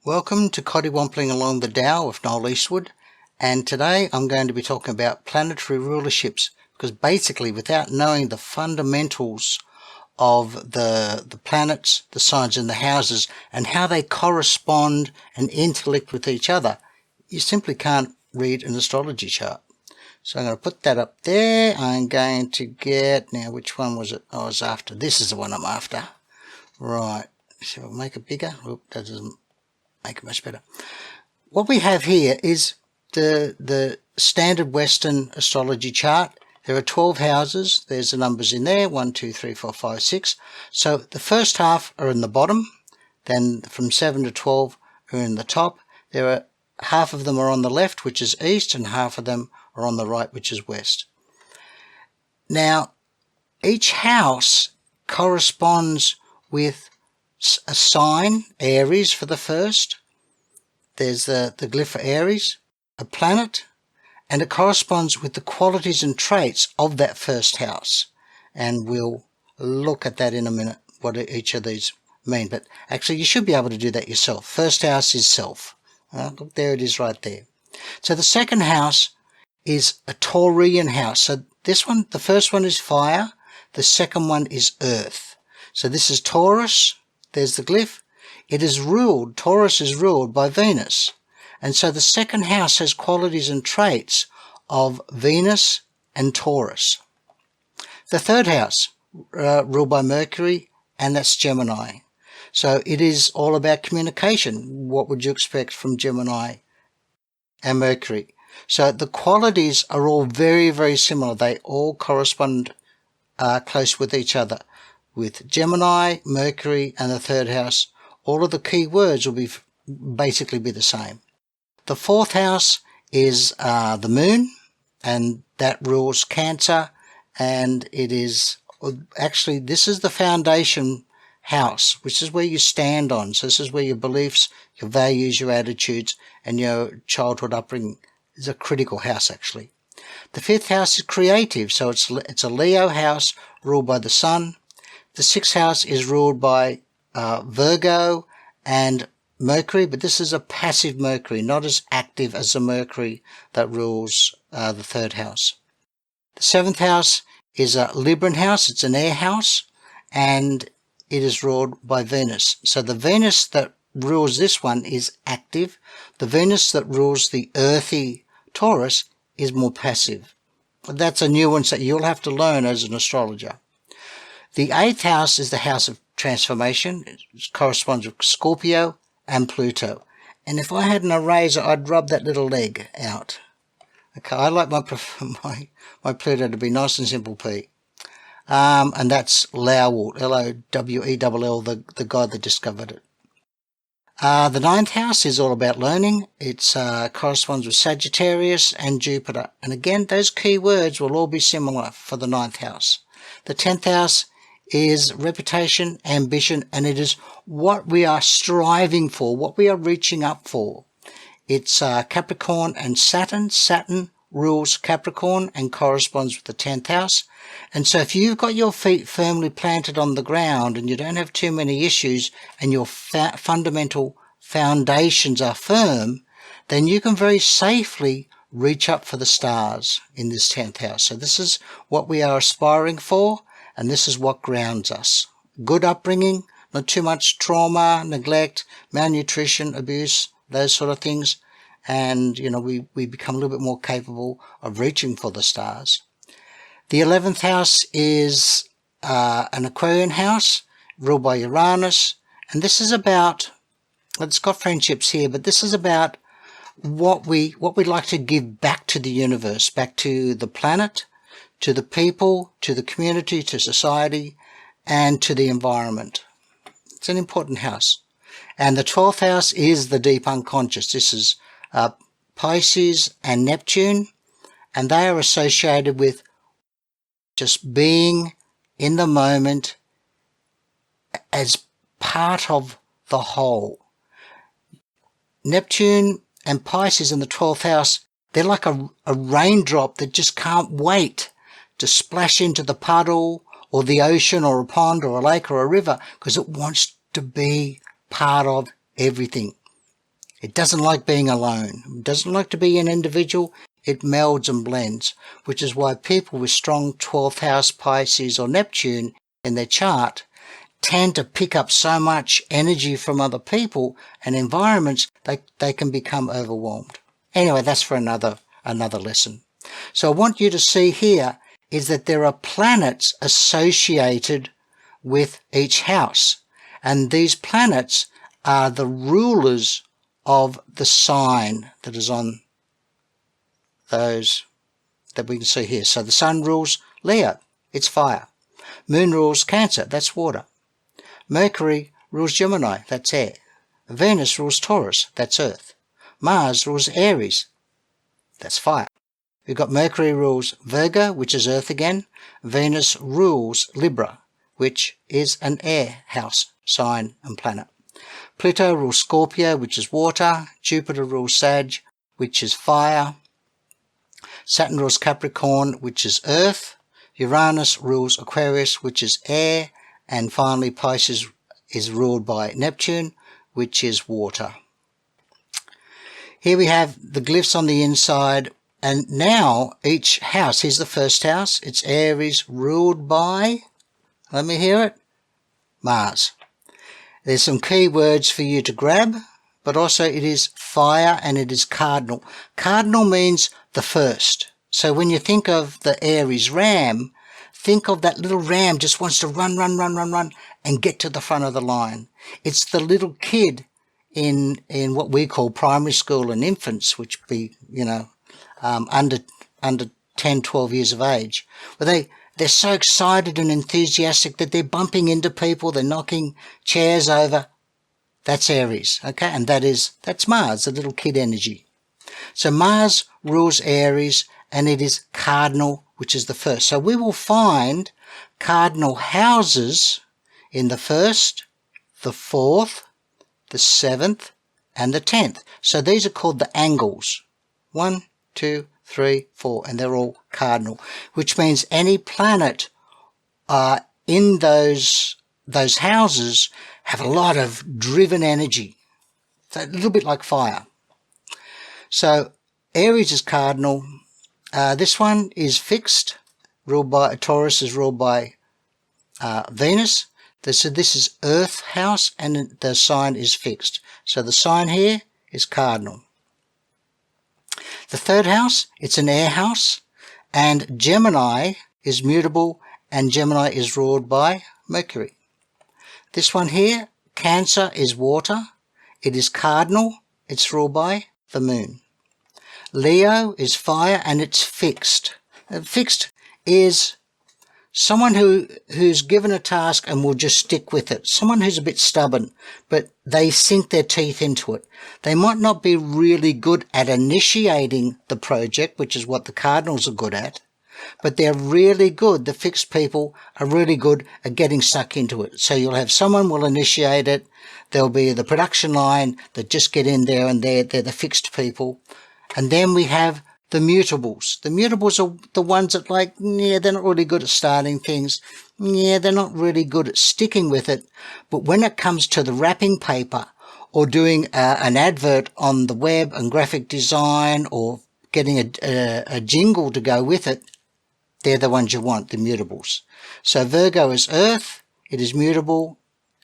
Welcome to Coddiwompling along the Dow with Noel Eastwood, and today I'm going to be talking about planetary rulerships, because basically without knowing the fundamentals of the planets, the signs and the houses, and how they correspond and interact with each other, you simply can't read an astrology chart. So I'm going to put that up there. I'm going to get, now which one was it I was after? This is the one I'm after. Right, so we'll make it bigger. Oop, that doesn't make it much better. What we have here is the standard Western astrology chart. There are 12 houses. There's the numbers in there, 1, 2, 3, 4, 5, 6. So the first half are in the bottom, then from 7 to 12 are in the top. There are half of them are on the left, which is east, and half of them are on the right, which is west. Now, each house corresponds with a sign. Aries for the first. There's the glyph for Aries, a planet, and it corresponds with the qualities and traits of that first house. And we'll look at that in a minute, what each of these mean. But actually, you should be able to do that yourself. First house is self. Look, there it is right there. So the second house is a Taurian house. So this one, the first one is fire. The second one is earth. So this is Taurus. There's the glyph. It is ruled, Taurus is ruled by Venus. And so the second house has qualities and traits of Venus and Taurus. The third house, ruled by Mercury, and that's Gemini. So it is all about communication. What would you expect from Gemini and Mercury? So the qualities are all very, very similar. They all correspond close with each other. With Gemini, Mercury, and the third house, all of the key words will basically be the same. The fourth house is the moon, and that rules Cancer, and it is actually, this is the foundation house, which is where you stand on. So this is where your beliefs, your values, your attitudes, and your childhood upbringing is a critical house, actually. The fifth house is creative, so it's a Leo house ruled by the sun. The sixth house is ruled by Virgo and Mercury, but this is a passive Mercury, not as active as the Mercury that rules the third house. The seventh house is a Libran house. It's an air house, and it is ruled by Venus. So the Venus that rules this one is active. The Venus that rules the earthy Taurus is more passive. That's a nuance that you'll have to learn as an astrologer. The eighth house is the house of transformation. It corresponds with Scorpio and Pluto. And if I had an eraser, I'd rub that little leg out. Okay, I like my Pluto to be nice and simple P. And that's Lowell, L-O-W-E-L-L, the guy that discovered it. The ninth house is all about learning. It corresponds with Sagittarius and Jupiter. And again, those key words will all be similar for the ninth house. The 10th house is reputation, ambition, and it is what we are striving for, what we are reaching up for. It's Capricorn and Saturn. Saturn rules Capricorn and corresponds with the 10th house. And so if you've got your feet firmly planted on the ground and you don't have too many issues and your fundamental foundations are firm, then you can very safely reach up for the stars in this 10th house. So this is what we are aspiring for, and this is what grounds us. Good upbringing, not too much trauma, neglect, malnutrition, abuse, those sort of things. And, you know, we become a little bit more capable of reaching for the stars. The 11th house is an Aquarian house ruled by Uranus. And this is about, it's got friendships here, but this is about what we'd like to give back to the universe, back to the planet, to the people, to the community, to society, and to the environment. It's an important house. And the 12th house is the deep unconscious. This is Pisces and Neptune, and they are associated with just being in the moment as part of the whole. Neptune and Pisces in the 12th house, they're like a raindrop that just can't wait to splash into the puddle or the ocean or a pond or a lake or a river, because it wants to be part of everything. It doesn't like being alone. It doesn't like to be an individual. It melds and blends, which is why people with strong 12th house Pisces or Neptune in their chart tend to pick up so much energy from other people and environments, they can become overwhelmed. Anyway, that's for another lesson. So I want you to see here is that there are planets associated with each house. And these planets are the rulers of the sign that is on those that we can see here. So the sun rules Leo, it's fire. Moon rules Cancer, that's water. Mercury rules Gemini, that's air. Venus rules Taurus, that's earth. Mars rules Aries, that's fire. We've got Mercury rules Virgo, which is earth again. Venus rules Libra, which is an air house sign and planet. Pluto rules Scorpio, which is water. Jupiter rules Sag, which is fire. Saturn rules Capricorn, which is earth. Uranus rules Aquarius, which is air. And finally, Pisces is ruled by Neptune, which is water. Here we have the glyphs on the inside. And now each house, here's the first house. It's Aries, ruled by, let me hear it, Mars. There's some key words for you to grab, but also it is fire and it is cardinal. Cardinal means the first. So when you think of the Aries ram, think of that little ram just wants to run and get to the front of the line. It's the little kid in what we call primary school and infants, which be, under 10, 12 years of age. Where they're so excited and enthusiastic that they're bumping into people, they're knocking chairs over. That's Aries, okay? And that's Mars, the little kid energy. So Mars rules Aries, and it is cardinal, which is the first. So we will find cardinal houses in the 1st, the 4th, the 7th, and the 10th. So these are called the angles. 1, 2, 3, 4, and they're all cardinal, which means any planet in those houses have a lot of driven energy. So a little bit like fire. So Aries is cardinal. This one is fixed, Taurus is ruled by Venus. So this is Earth house, and the sign is fixed. So the sign here is cardinal. The 3rd house, it's an air house, and Gemini is mutable, and Gemini is ruled by Mercury. This one here, Cancer, is water. It is cardinal. It's ruled by the moon. Leo is fire, and it's fixed. Fixed is someone who's given a task and will just stick with it. Someone who's a bit stubborn, but they sink their teeth into it. They might not be really good at initiating the project, which is what the cardinals are good at, but they're really good. The fixed people are really good at getting stuck into it. So you'll have someone will initiate it. There'll be the production line that just get in there, and they're the fixed people. And then we have the mutables. The mutables are the ones that they're not really good at starting things. They're not really good at sticking with it. But when it comes to the wrapping paper or doing an advert on the web and graphic design or getting a jingle to go with it, they're the ones you want, the mutables. So Virgo is earth. It is mutable.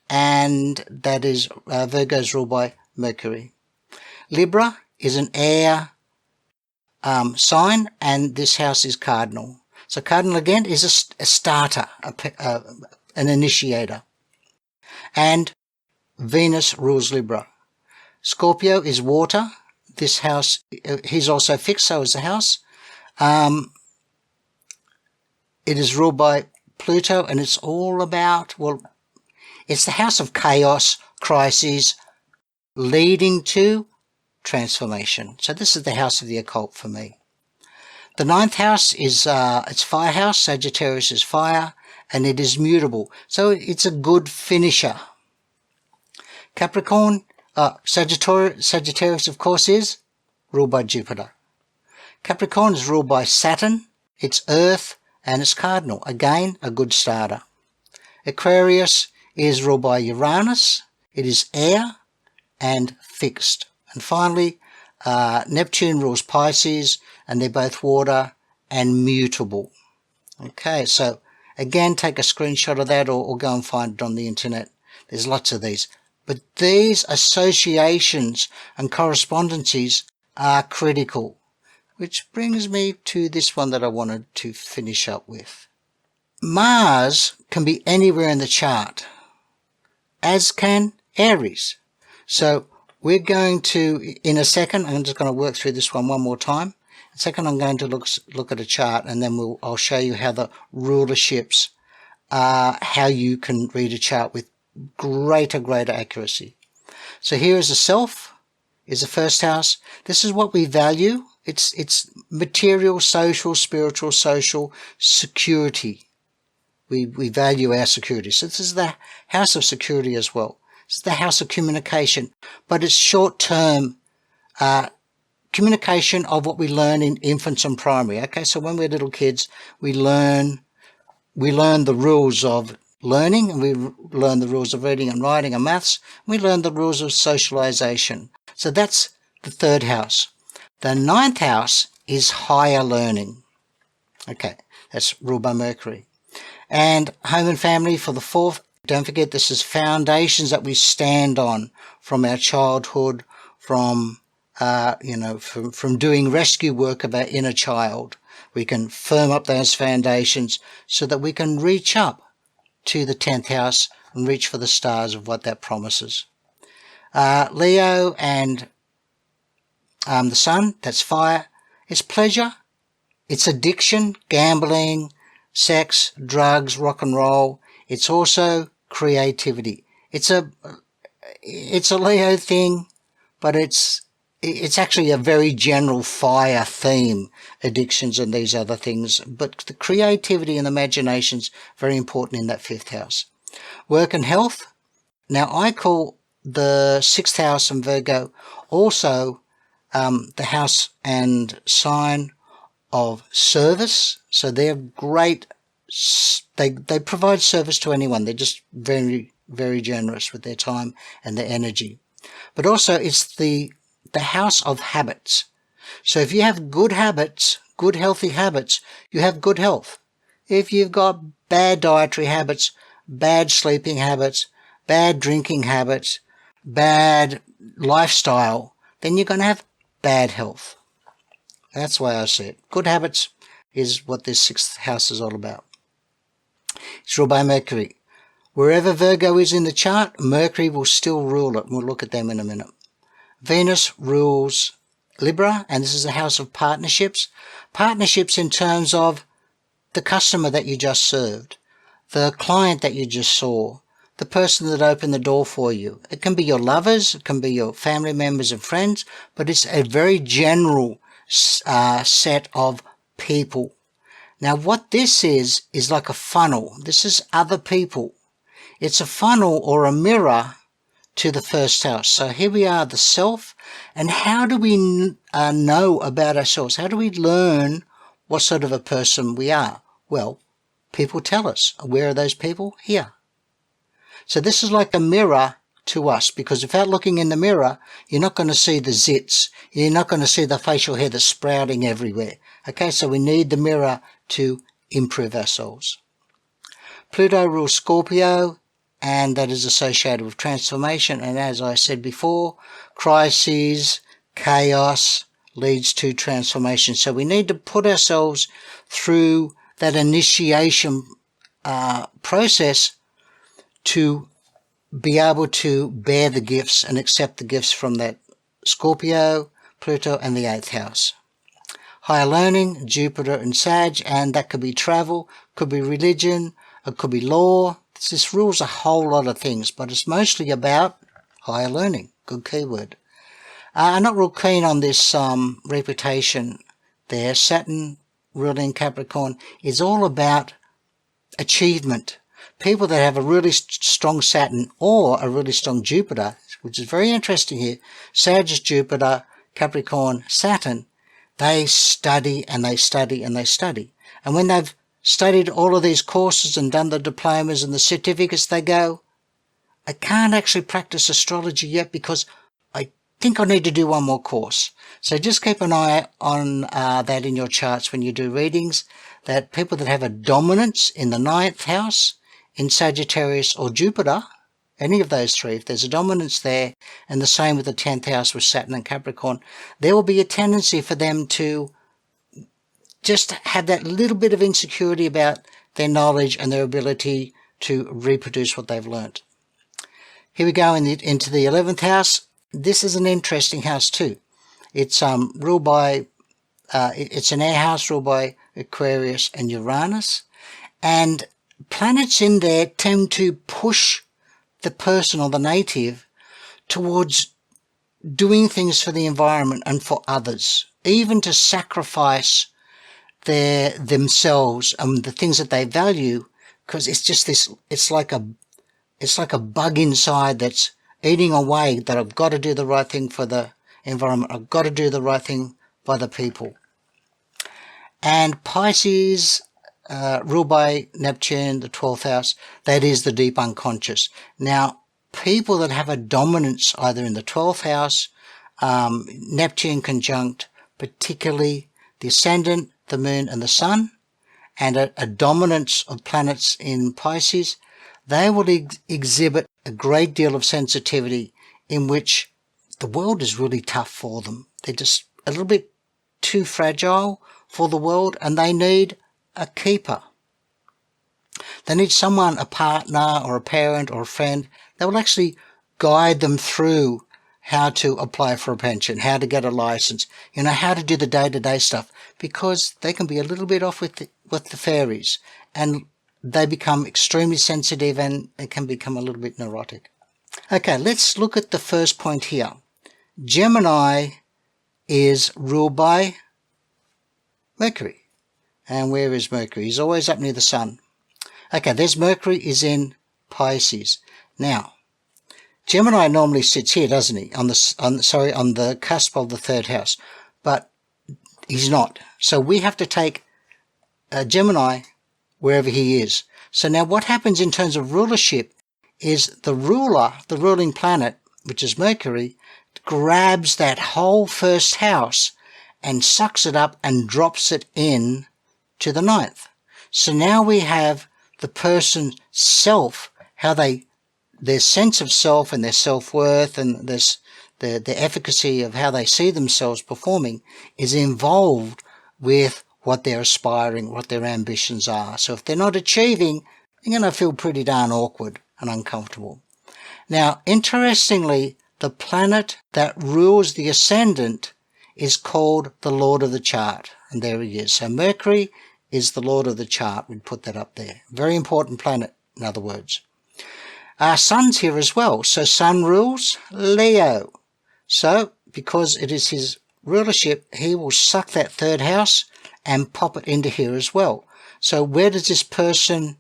And that is Virgo is ruled by Mercury. Libra is an air sign, and this house is cardinal. So cardinal again is a starter, an initiator. And Venus rules Libra. Scorpio is water. This house, he's also fixed, so is the house. It is ruled by Pluto, and it's all about, it's the house of chaos, crises, leading to transformation. So this is the house of the occult for me. The 9th house is it's fire house. Sagittarius is fire, and it is mutable. So it's a good finisher. Capricorn, Sagittarius of course is ruled by Jupiter. Capricorn is ruled by Saturn. It's earth and it's cardinal. Again, a good starter. Aquarius is ruled by Uranus. It is air and fixed. And finally, Neptune rules Pisces, and they're both water and mutable. Okay, so again, take a screenshot of that or go and find it on the internet. There's lots of these. But these associations and correspondences are critical, which brings me to this one that I wanted to finish up with. Mars can be anywhere in the chart, as can Aries. So we're going to, in a second, I'm just going to work through this one more time. In a second, I'm going to look at a chart, and then I'll show you how the rulerships are, how you can read a chart with greater accuracy. So here is the self, is the first house. This is what we value. It's material, social, spiritual, social, security. We value our security. So this is the house of security as well. This is the house of communication, but it's short-term communication of what we learn in infants and primary. Okay, so when we're little kids, we learn the rules of learning, and we learn the rules of reading and writing and maths. We learn the rules of socialization. So that's the third house. The ninth house is higher learning. Okay, that's ruled by Mercury. And home and family for the fourth. Don't forget, this is foundations that we stand on from our childhood, from doing rescue work of our inner child. We can firm up those foundations so that we can reach up to the 10th house and reach for the stars of what that promises. Leo and the sun, that's fire. It's pleasure, it's addiction, gambling, sex, drugs, rock and roll. It's also creativity. It's a Leo thing, but it's actually a very general fire theme, addictions and these other things. But the creativity and imagination's very important in that fifth house. Work and health. Now I call the sixth house and Virgo also the house and sign of service. So they're great. They provide service to anyone. They're just very, very generous with their time and their energy. But also it's the house of habits. So if you have good habits, good healthy habits, you have good health. If you've got bad dietary habits, bad sleeping habits, bad drinking habits, bad lifestyle, then you're going to have bad health. That's why I see it. Good habits is what this sixth house is all about. It's ruled by Mercury. Wherever Virgo is in the chart, Mercury will still rule it. We'll look at them in a minute. Venus rules Libra, and this is the house of partnerships. Partnerships in terms of the customer that you just served, the client that you just saw, the person that opened the door for you. It can be your lovers, it can be your family members and friends, but it's a very general set of people. Now what this is like a funnel. This is other people. It's a funnel or a mirror to the first house. So here we are, the self. And how do we know about ourselves? How do we learn what sort of a person we are? Well, people tell us. Where are those people? Here. So this is like a mirror to us, because without looking in the mirror, you're not going to see the zits. You're not going to see the facial hair that's sprouting everywhere. Okay, so we need the mirror to improve ourselves. Pluto rules Scorpio, and that is associated with transformation. And as I said before, crises, chaos leads to transformation. So we need to put ourselves through that initiation process to be able to bear the gifts and accept the gifts from that Scorpio, Pluto, and the 8th house. Higher learning, Jupiter and Sag, and that could be travel, could be religion, it could be law. This rules a whole lot of things, but it's mostly about higher learning. Good keyword. I'm not real keen on this reputation there. Saturn ruling Capricorn is all about achievement. People that have a really strong Saturn or a really strong Jupiter, which is very interesting here, Sagittarius, Jupiter, Capricorn, Saturn, they study and they study and they study. And when they've studied all of these courses and done the diplomas and the certificates, they go, I can't actually practice astrology yet because I think I need to do one more course. So just keep an eye on that in your charts when you do readings, that people that have a dominance in the 9th house, in Sagittarius or Jupiter, any of those three, if there's a dominance there, and the same with the 10th house with Saturn and Capricorn, there will be a tendency for them to just have that little bit of insecurity about their knowledge and their ability to reproduce what they've learnt. Here we go into the 11th house. This is an interesting house too. It's ruled by, it's an air house ruled by Aquarius and Uranus. And planets in there tend to push the person or the native towards doing things for the environment and for others, even to sacrifice themselves and the things that they value, because it's just this, it's like a bug inside that's eating away, that I've got to do the right thing for the environment, I've got to do the right thing by the people. And Pisces, ruled by Neptune, the 12th house, that is the deep unconscious. Now, people that have a dominance either in the 12th house, Neptune conjunct, particularly the ascendant, the moon and the sun, and a dominance of planets in Pisces, they will exhibit a great deal of sensitivity in which the world is really tough for them. They're just a little bit too fragile for the world, and they need a keeper. They need someone, a partner or a parent or a friend, that will actually guide them through how to apply for a pension, how to get a license, how to do the day-to-day stuff, because they can be a little bit off with the fairies, and they become extremely sensitive and it can become a little bit neurotic. Okay, let's look at the first point here. Gemini is ruled by Mercury. And where is Mercury? He's always up near the sun. Okay, there's Mercury is in Pisces. Now, Gemini normally sits here, doesn't he? On the cusp of the 3rd house, but he's not. So we have to take Gemini wherever he is. So now what happens in terms of rulership is the ruler, the ruling planet, which is Mercury, grabs that whole 1st house and sucks it up and drops it in to the 9th. So now we have the person's self, how their sense of self and their self-worth and the efficacy of how they see themselves performing is involved with what they're aspiring, what their ambitions are. So if they're not achieving, they're going to feel pretty darn awkward and uncomfortable. Now, interestingly, the planet that rules the ascendant is called the Lord of the chart. And there he is. So Mercury is the Lord of the chart. We'd put that up there. Very important planet, in other words. Our Sun's here as well. So Sun rules Leo. So because it is his rulership, he will suck that 3rd house and pop it into here as well. So where does this person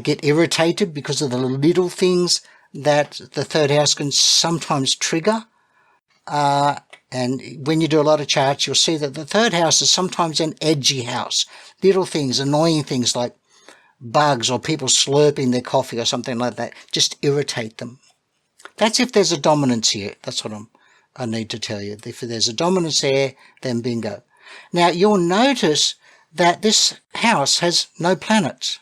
get irritated because of the little things that the 3rd house can sometimes trigger? And when you do a lot of charts, you'll see that the 3rd house is sometimes an edgy house. Little things, annoying things like bugs or people slurping their coffee or something like that just irritate them. That's if there's a dominance here. That's what I need to tell you. If there's a dominance there, then bingo. Now, you'll notice that this house has no planets.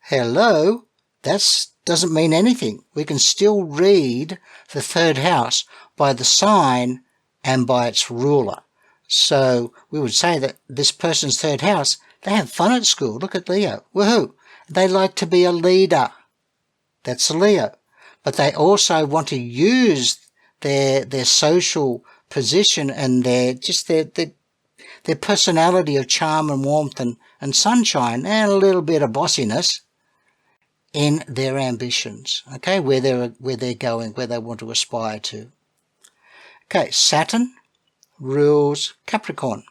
Hello? That doesn't mean anything. We can still read the 3rd house by the sign and by its ruler. So we would say that this person's 3rd house, they have fun at school. Look at Leo. Woohoo! They like to be a leader. That's a Leo. But they also want to use their social position and their personality of charm and warmth and sunshine and a little bit of bossiness in their ambitions, okay, where they're going, where they want to aspire to. Okay, Saturn rules Capricorn.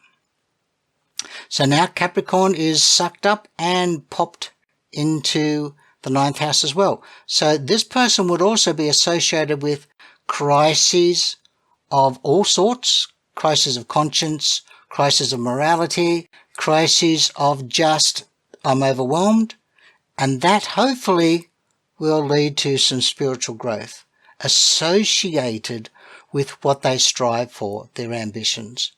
So now Capricorn is sucked up and popped into the 9th house as well. So this person would also be associated with crises of all sorts, crises of conscience, crises of morality, crises of just, I'm overwhelmed, and that hopefully will lead to some spiritual growth associated with what they strive for, their ambitions.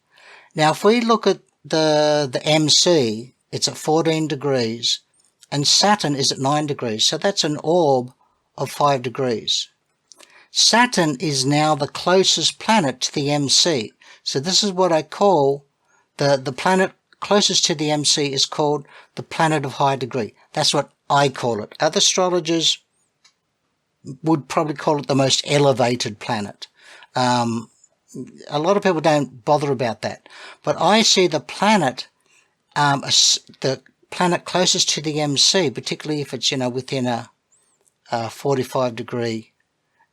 Now, if we look at the MC, it's at 14 degrees, and Saturn is at 9 degrees, so that's an orb of 5 degrees. Saturn is now the closest planet to the MC, so this is what I call the planet closest to the MC is called the planet of high degree. That's what I call it. Other astrologers would probably call it the most elevated planet. A lot of people don't bother about that, but I see the planet closest to the MC, particularly if it's within a 45 degree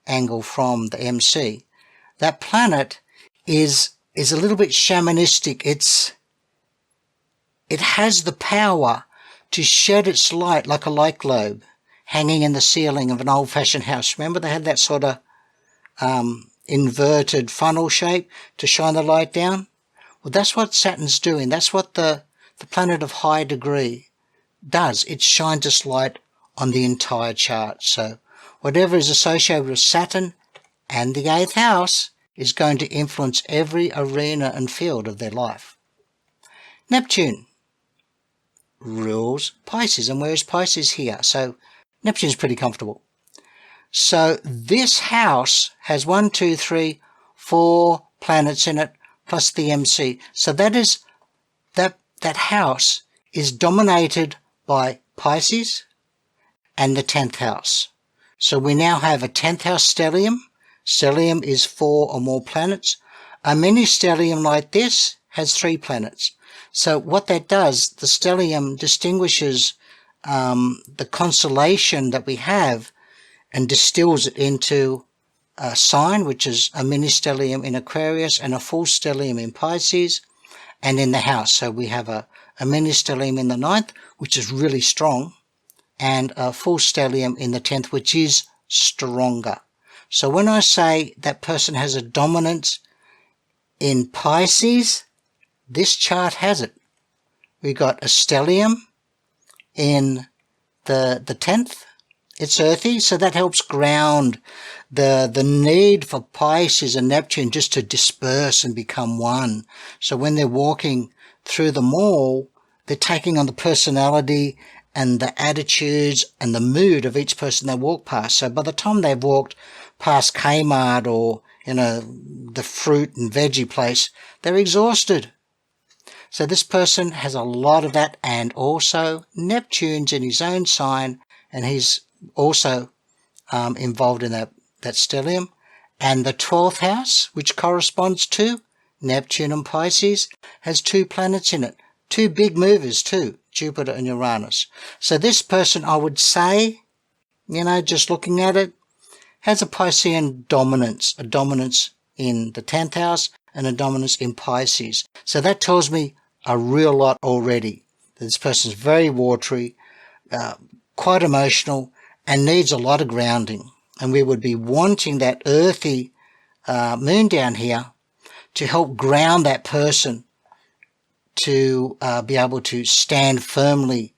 angle from the MC. That planet is a little bit shamanistic. It has the power to shed its light like a light globe hanging in the ceiling of an old-fashioned house. Remember they had that sort of inverted funnel shape to shine the light down? Well, that's what Saturn's doing. That's what the planet of high degree does. It shines its light on the entire chart. So whatever is associated with Saturn and the 8th house is going to influence every arena and field of their life. Neptune rules Pisces, and where is Pisces? Here. So Neptune's pretty comfortable. So this house has 1, 2, 3, 4 planets in it, plus the MC. So that house is dominated by Pisces and the 10th house. So we now have a 10th house stellium. Stellium is 4 or more planets. A mini stellium like this has 3 planets. So what that does, the stellium distinguishes the constellation that we have and distills it into a sign, which is a mini stellium in Aquarius and a full stellium in Pisces, and in the house. So we have a mini stellium in the 9th, which is really strong, and a full stellium in the 10th, which is stronger. So when I say that person has a dominance in Pisces, this chart has it. We got a stellium in the 10th. It's earthy, so that helps ground the need for Pisces and Neptune just to disperse and become one. So when they're walking through the mall, they're taking on the personality and the attitudes and the mood of each person they walk past. So by the time they've walked past Kmart or the fruit and veggie place, they're exhausted. So this person has a lot of that, and also Neptune's in his own sign, and he's also involved in that stellium. And the 12th house, which corresponds to Neptune and Pisces, has 2 planets in it. 2 big movers too, Jupiter and Uranus. So this person, I would say, just looking at it, has a Piscean dominance, a dominance in the 10th house and a dominance in Pisces. So that tells me a real lot already. This person's very watery, quite emotional, and needs a lot of grounding. And we would be wanting that earthy moon down here to help ground that person to be able to stand firmly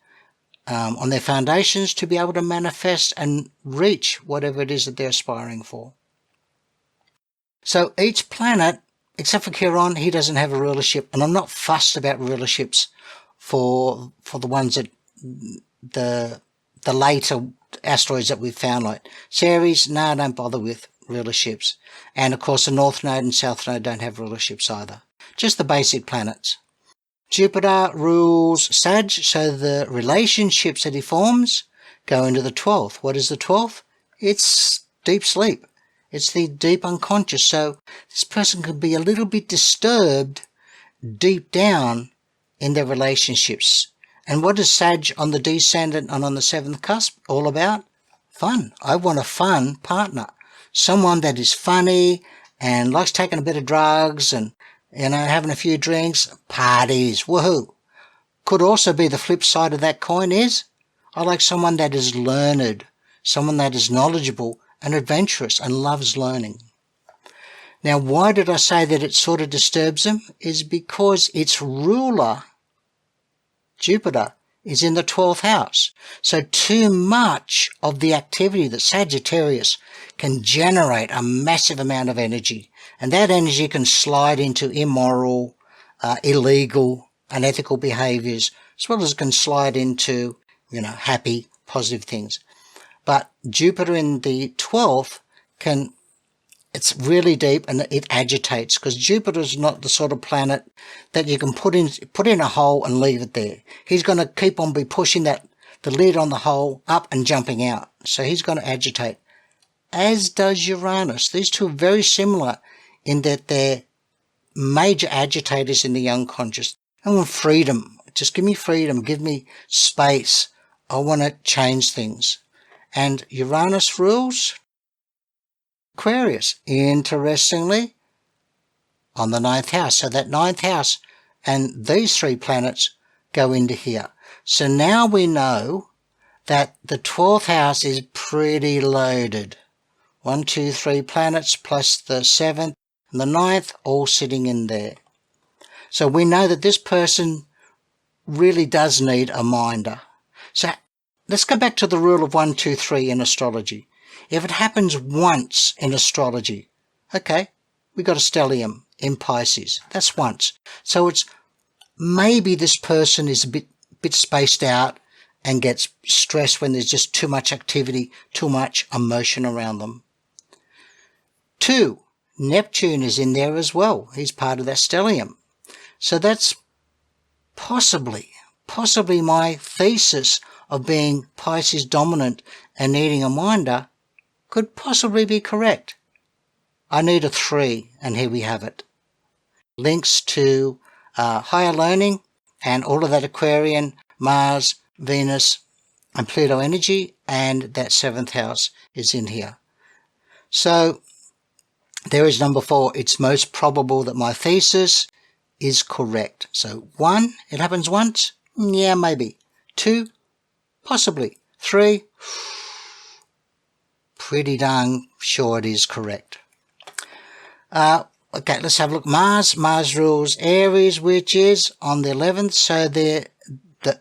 on their foundations, to be able to manifest and reach whatever it is that they're aspiring for. So each planet, except for Chiron, he doesn't have a rulership, and I'm not fussed about rulerships for the ones that the later asteroids that we've found, like Ceres. No, don't bother with rulerships. And of course the North Node and South Node don't have rulerships either. Just the basic planets. Jupiter rules Sag, so the relationships that he forms go into the 12th. What is the 12th? It's deep sleep. It's the deep unconscious. So this person could be a little bit disturbed deep down in their relationships. And what is Sag on the descendant and on the 7th cusp all about? Fun. I want a fun partner. Someone that is funny and likes taking a bit of drugs and having a few drinks, parties, woohoo. Could also be the flip side of that coin is, I like someone that is learned, someone that is knowledgeable and adventurous and loves learning. Now, why did I say that it sort of disturbs them? Is because its ruler, Jupiter, is in the 12th house. So too much of the activity that Sagittarius can generate a massive amount of energy. And that energy can slide into immoral, illegal, unethical behaviors, as well as it can slide into, happy, positive things. But Jupiter in the 12th it's really deep and it agitates, because Jupiter is not the sort of planet that you can put in a hole and leave it there. He's going to keep on be pushing the lid on the hole up and jumping out. So he's going to agitate, as does Uranus. These two are very similar in that they're major agitators in the unconscious. I want freedom. Just give me freedom. Give me space. I want to change things. And Uranus rules Aquarius, interestingly, on the 9th house. So that 9th house and these 3 planets go into here. So now we know that the 12th house is pretty loaded. 1, 2, 3 planets plus the 7th and the 9th all sitting in there. So we know that this person really does need a minder. So let's go back to the rule of 1, 2, 3 in astrology. If it happens once in astrology, okay, we got a stellium in Pisces. That's once. So it's maybe this person is a bit spaced out and gets stressed when there's just too much activity, too much emotion around them. 2, Neptune is in there as well. He's part of that stellium. So that's possibly my thesis of being Pisces dominant and needing a minder could possibly be correct. I need a 3, and here we have it. Links to higher learning and all of that Aquarian, Mars, Venus, and Pluto energy, and that 7th house is in here. So there is number 4. It's most probable that my thesis is correct. So 1, it happens once? Yeah, maybe. 2, possibly. 3, pretty darn sure it is correct. Okay, let's have a look. Mars rules Aries, which is on the 11th. So the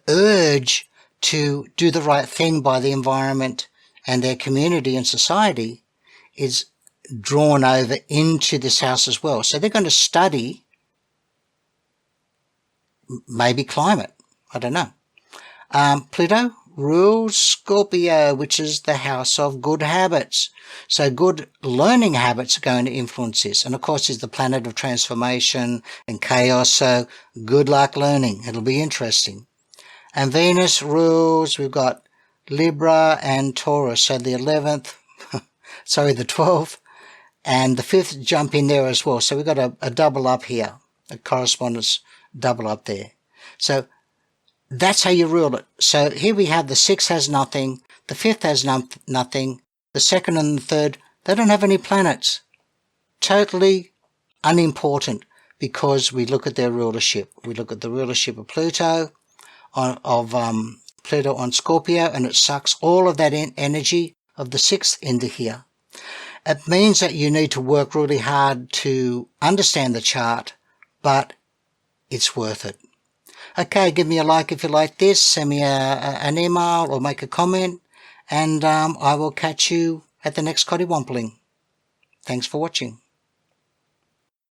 urge to do the right thing by the environment and their community and society is drawn over into this house as well. So they're going to study maybe climate. I don't know. Pluto rules Scorpio, which is the house of good habits. So good learning habits are going to influence this. And of course, it's the planet of transformation and chaos. So good luck learning. It'll be interesting. And Venus rules, we've got Libra and Taurus. So the 11th, the 12th, and the 5th jump in there as well. So we've got a double up here, a correspondence double up there. So that's how you rule it. So here we have the 6th has nothing, the 5th has nothing, the 2nd and the 3rd, they don't have any planets. Totally unimportant, because we look at their rulership. We look at the rulership of Pluto, Pluto on Scorpio, and it sucks all of that energy of the 6th into here. It means that you need to work really hard to understand the chart, but it's worth it. Okay, give me a like if you like this, send me an email or make a comment, and I will catch you at the next Coddiwompling. Thanks for watching.